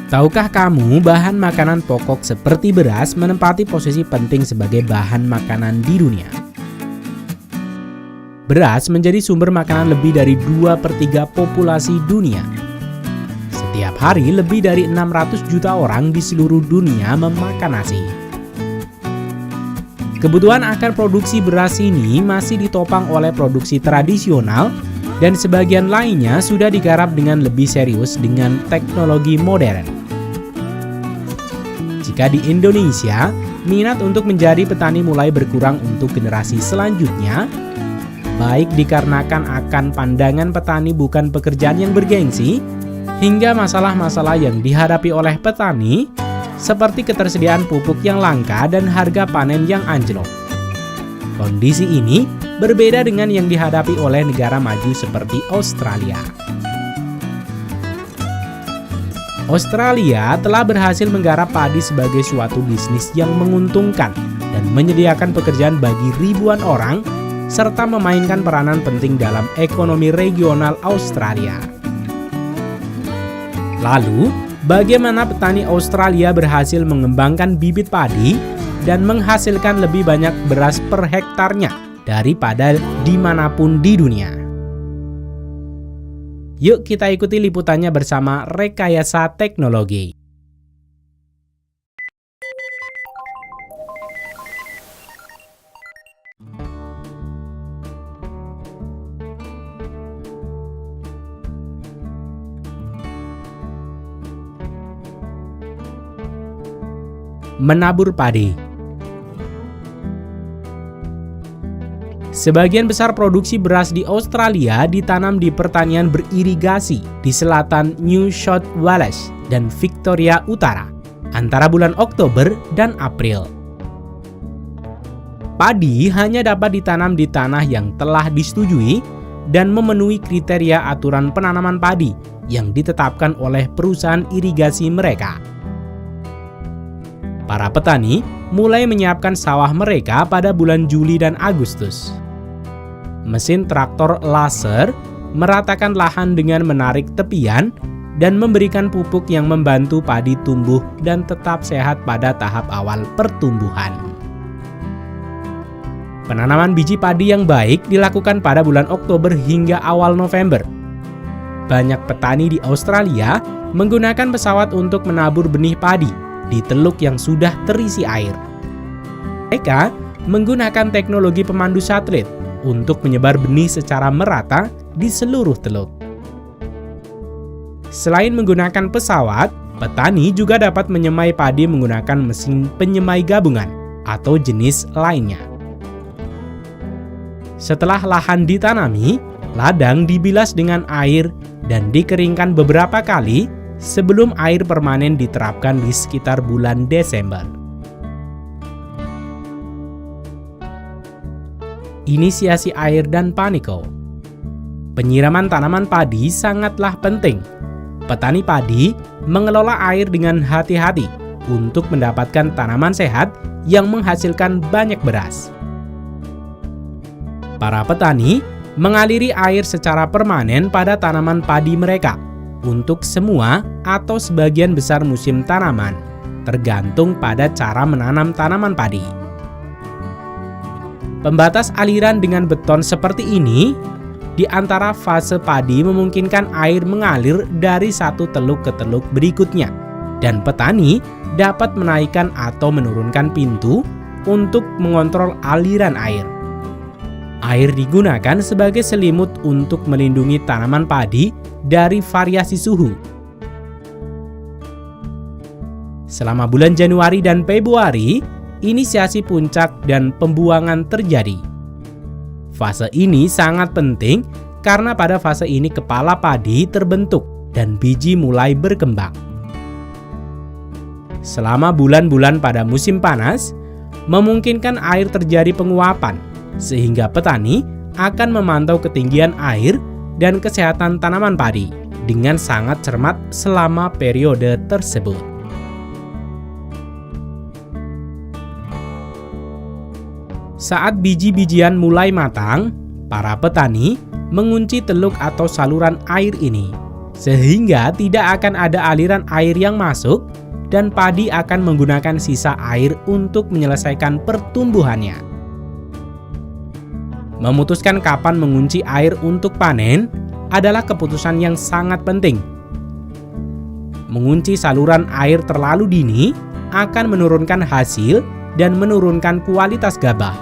Tahukah kamu bahan makanan pokok seperti beras menempati posisi penting sebagai bahan makanan di dunia? Beras menjadi sumber makanan lebih dari 2/3 populasi dunia. Setiap hari lebih dari 600 juta orang di seluruh dunia memakan nasi. Kebutuhan akan produksi beras ini masih ditopang oleh produksi tradisional dan sebagian lainnya sudah digarap dengan lebih serius dengan teknologi modern. Jika di Indonesia, minat untuk menjadi petani mulai berkurang untuk generasi selanjutnya, baik dikarenakan akan pandangan petani bukan pekerjaan yang bergengsi, hingga masalah-masalah yang dihadapi oleh petani, seperti ketersediaan pupuk yang langka dan harga panen yang anjlok. Kondisi ini berbeda dengan yang dihadapi oleh negara maju seperti Australia. Australia telah berhasil menggarap padi sebagai suatu bisnis yang menguntungkan dan menyediakan pekerjaan bagi ribuan orang, serta memainkan peranan penting dalam ekonomi regional Australia. Lalu, bagaimana petani Australia berhasil mengembangkan bibit padi dan menghasilkan lebih banyak beras per hektarnya daripada dimanapun di dunia? Yuk kita ikuti liputannya bersama Rekayasa Teknologi. Menabur padi. Sebagian besar produksi beras di Australia ditanam di pertanian beririgasi di selatan New South Wales dan Victoria Utara antara bulan Oktober dan April. Padi hanya dapat ditanam di tanah yang telah disetujui dan memenuhi kriteria aturan penanaman padi yang ditetapkan oleh perusahaan irigasi mereka. Para petani mulai menyiapkan sawah mereka pada bulan Juli dan Agustus. Mesin traktor laser meratakan lahan dengan menarik tepian dan memberikan pupuk yang membantu padi tumbuh dan tetap sehat pada tahap awal pertumbuhan. Penanaman biji padi yang baik dilakukan pada bulan Oktober hingga awal November. Banyak petani di Australia menggunakan pesawat untuk menabur benih padi di teluk yang sudah terisi air. Mereka menggunakan teknologi pemandu satelit untuk menyebar benih secara merata di seluruh teluk. Selain menggunakan pesawat, petani juga dapat menyemai padi menggunakan mesin penyemai gabungan atau jenis lainnya. Setelah lahan ditanami, ladang dibilas dengan air dan dikeringkan beberapa kali sebelum air permanen diterapkan di sekitar bulan Desember. Inisiasi air dan paniko. Penyiraman tanaman padi sangatlah penting. Petani padi mengelola air dengan hati-hati untuk mendapatkan tanaman sehat yang menghasilkan banyak beras. Para petani mengaliri air secara permanen pada tanaman padi mereka untuk semua atau sebagian besar musim tanaman, tergantung pada cara menanam tanaman padi. Pembatas aliran dengan beton seperti ini di antara fase padi memungkinkan air mengalir dari satu teluk ke teluk berikutnya, dan petani dapat menaikkan atau menurunkan pintu untuk mengontrol aliran air. Air digunakan sebagai selimut untuk melindungi tanaman padi dari variasi suhu. Selama bulan Januari dan Februari, inisiasi puncak dan pembuangan terjadi. Fase ini sangat penting karena pada fase ini kepala padi terbentuk dan biji mulai berkembang. Selama bulan-bulan pada musim panas, memungkinkan air terjadi penguapan, sehingga petani akan memantau ketinggian air dan kesehatan tanaman padi dengan sangat cermat selama periode tersebut. Saat biji-bijian mulai matang, para petani mengunci teluk atau saluran air ini sehingga tidak akan ada aliran air yang masuk dan padi akan menggunakan sisa air untuk menyelesaikan pertumbuhannya. Memutuskan kapan mengunci air untuk panen adalah keputusan yang sangat penting. Mengunci saluran air terlalu dini akan menurunkan hasil dan menurunkan kualitas gabah.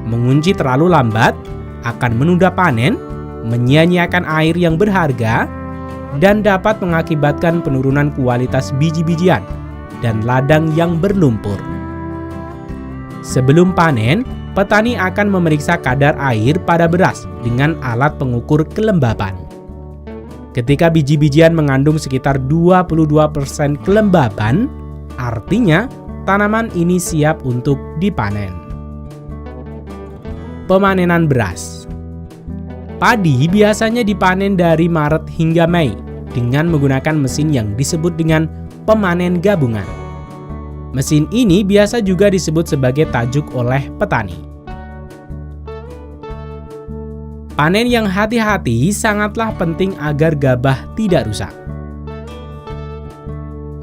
Mengunci terlalu lambat akan menunda panen, menyia-nyiakan air yang berharga, dan dapat mengakibatkan penurunan kualitas biji-bijian dan ladang yang berlumpur. Sebelum panen, petani akan memeriksa kadar air pada beras dengan alat pengukur kelembaban. Ketika biji-bijian mengandung sekitar 22% kelembaban, artinya tanaman ini siap untuk dipanen. Pemanenan beras. Padi biasanya dipanen dari Maret hingga Mei dengan menggunakan mesin yang disebut dengan pemanen gabungan. Mesin ini biasa juga disebut sebagai tajuk oleh petani. Panen yang hati-hati sangatlah penting agar gabah tidak rusak.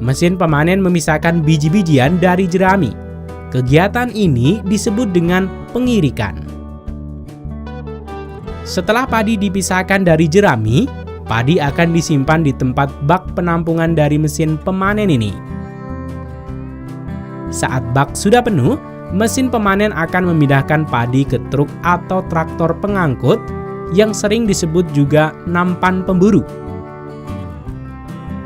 Mesin pemanen memisahkan biji-bijian dari jerami. Kegiatan ini disebut dengan pengirikan. Setelah padi dipisahkan dari jerami, padi akan disimpan di tempat bak penampungan dari mesin pemanen ini. Saat bak sudah penuh, mesin pemanen akan memindahkan padi ke truk atau traktor pengangkut yang sering disebut juga nampan pemburu.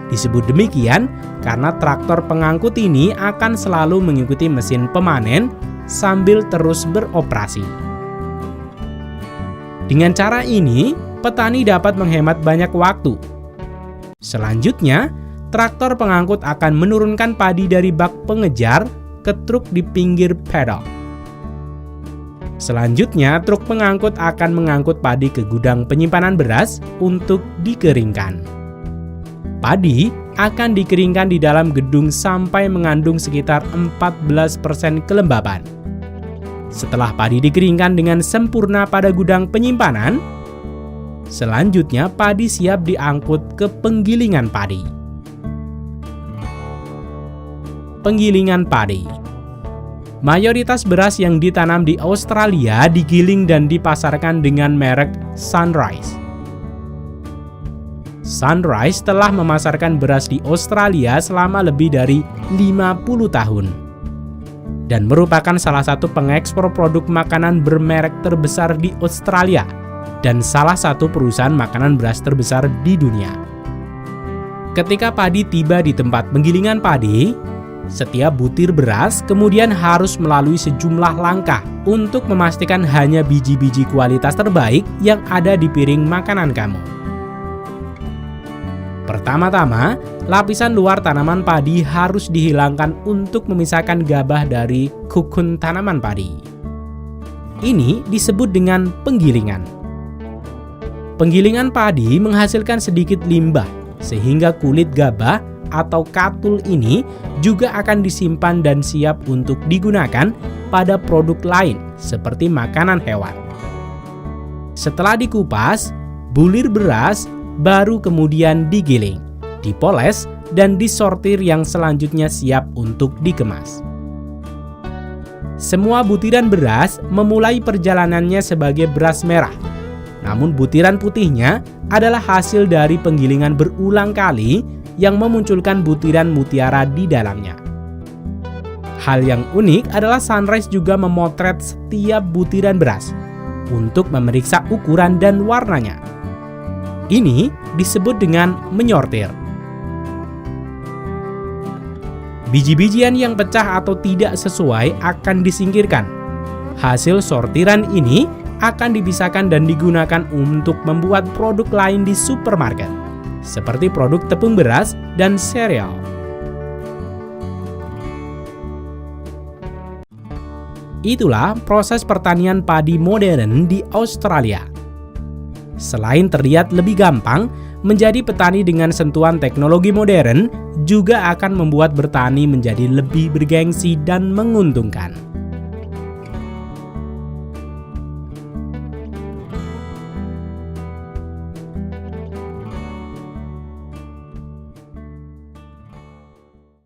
Disebut demikian karena traktor pengangkut ini akan selalu mengikuti mesin pemanen sambil terus beroperasi. Dengan cara ini, petani dapat menghemat banyak waktu. Selanjutnya, traktor pengangkut akan menurunkan padi dari bak pengejar ke truk di pinggir pedok. Selanjutnya, truk pengangkut akan mengangkut padi ke gudang penyimpanan beras untuk dikeringkan. Padi akan dikeringkan di dalam gedung sampai mengandung sekitar 14% kelembaban. Setelah padi dikeringkan dengan sempurna pada gudang penyimpanan, selanjutnya padi siap diangkut ke penggilingan padi. Penggilingan padi. Mayoritas beras yang ditanam di Australia digiling dan dipasarkan dengan merek Sunrise. Sunrise telah memasarkan beras di Australia selama lebih dari 50 tahun. Dan merupakan salah satu pengekspor produk makanan bermerek terbesar di Australia dan salah satu perusahaan makanan beras terbesar di dunia. Ketika padi tiba di tempat penggilingan padi, setiap butir beras kemudian harus melalui sejumlah langkah untuk memastikan hanya biji-biji kualitas terbaik yang ada di piring makanan kamu. Pertama-tama, lapisan luar tanaman padi harus dihilangkan untuk memisahkan gabah dari kukun tanaman padi. Ini disebut dengan penggilingan. Penggilingan padi menghasilkan sedikit limbah, sehingga kulit gabah atau katul ini juga akan disimpan dan siap untuk digunakan pada produk lain seperti makanan hewan. Setelah dikupas, bulir beras baru kemudian digiling, dipoles, dan disortir yang selanjutnya siap untuk dikemas. Semua butiran beras memulai perjalanannya sebagai beras merah, namun butiran putihnya adalah hasil dari penggilingan berulang kali yang memunculkan butiran mutiara di dalamnya. Hal yang unik adalah Sunrise juga memotret setiap butiran beras untuk memeriksa ukuran dan warnanya. Ini disebut dengan menyortir. Biji-bijian yang pecah atau tidak sesuai akan disingkirkan. Hasil sortiran ini akan dipisahkan dan digunakan untuk membuat produk lain di supermarket, seperti produk tepung beras dan sereal. Itulah proses pertanian padi modern di Australia. Selain terlihat lebih gampang, menjadi petani dengan sentuhan teknologi modern juga akan membuat bertani menjadi lebih bergengsi dan menguntungkan.